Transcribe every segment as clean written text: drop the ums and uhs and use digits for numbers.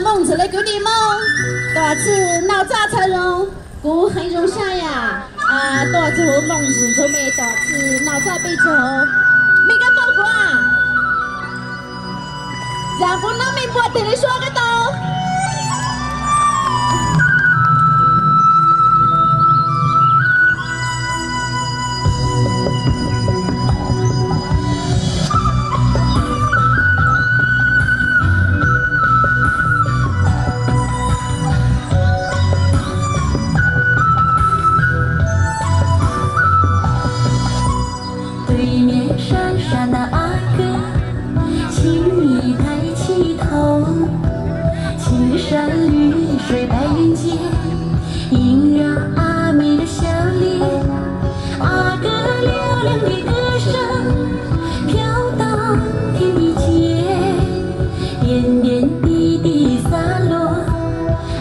孟子来给你梦，大字脑炸才容，古很容下呀。大字孟子就没大字脑炸被走，没敢报过啊。让我那没把对你说个到。山绿水白云间，萦绕阿妹的笑脸。阿哥嘹亮的歌声飘荡天地间，点点滴滴洒落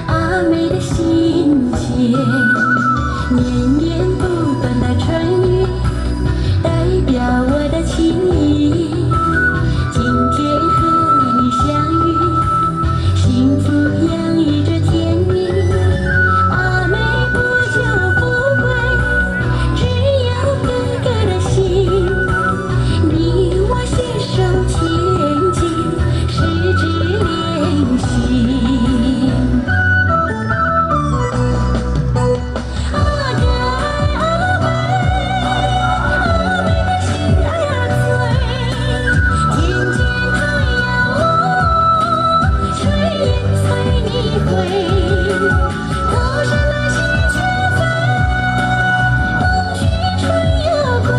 阿妹的心间。绵延不断的春雨，代表我的情意。今天和你相遇，幸福洋溢着甜蜜，阿妹不求富贵，只有哥哥的心。你我携手前进，十指连心。阿哥爱阿妹，阿妹的心爱呀醉，天间太阳落，炊烟随你回。高山来兮却飞，不须春又归。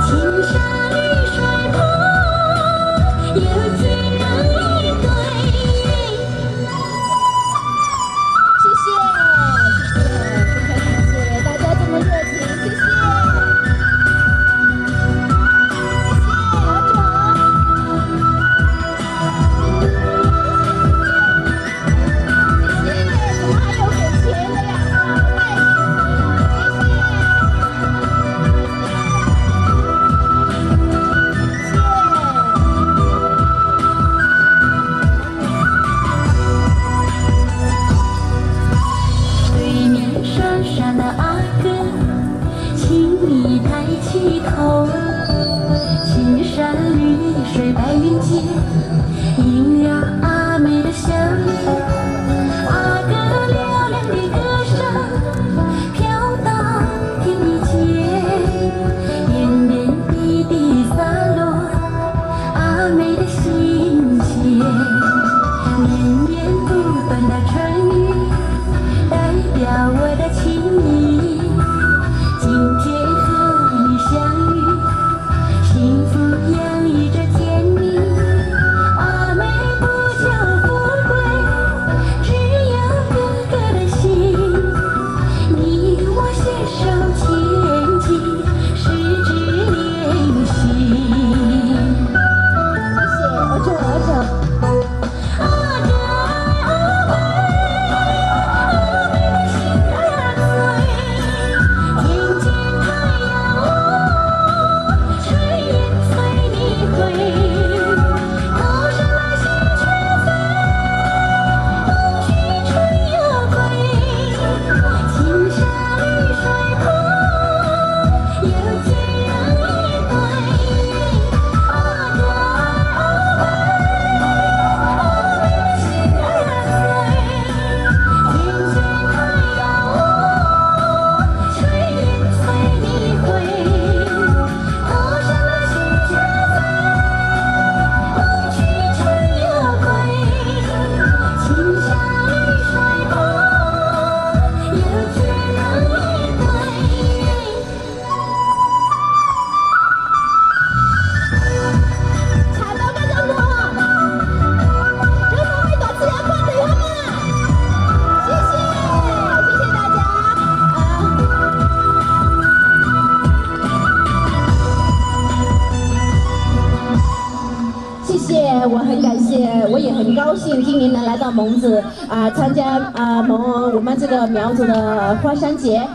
青山绿水旁，有情人一对。谢谢，非常感谢大家这么热情，谢谢，谢谢老总，谢谢，怎么还有给钱的呀？太谢对面山上的阿哥，请你抬起头。青山绿水白云间，萦绕阿妹的笑脸。阿哥嘹亮的歌声飘荡天地间，点点滴滴洒落阿妹的心间。绵延不断的春雨，代表我的情意。今天和你相遇，幸福洋溢着甜蜜。阿妹不求富贵，只有哥哥的心。你我携手前进，十指连心。谢谢，我走。阿哥爱阿妹，阿妹的心爱呀醉。天间太阳落，炊烟随你回。高山来兮却飞，不须春又归。青山绿水旁，有情人一对。阿哥爱阿妹，阿妹的心爱呀醉。天间太阳落，炊烟随你回。高山来兮却飞，不须春又归。青山绿水旁，有情人一对。查到个任务，任务会打字要挂对好吗？谢谢，谢谢大家。谢谢，我很感谢，我也很高兴今年能来到蒙子参加我们这个苗族的花山节。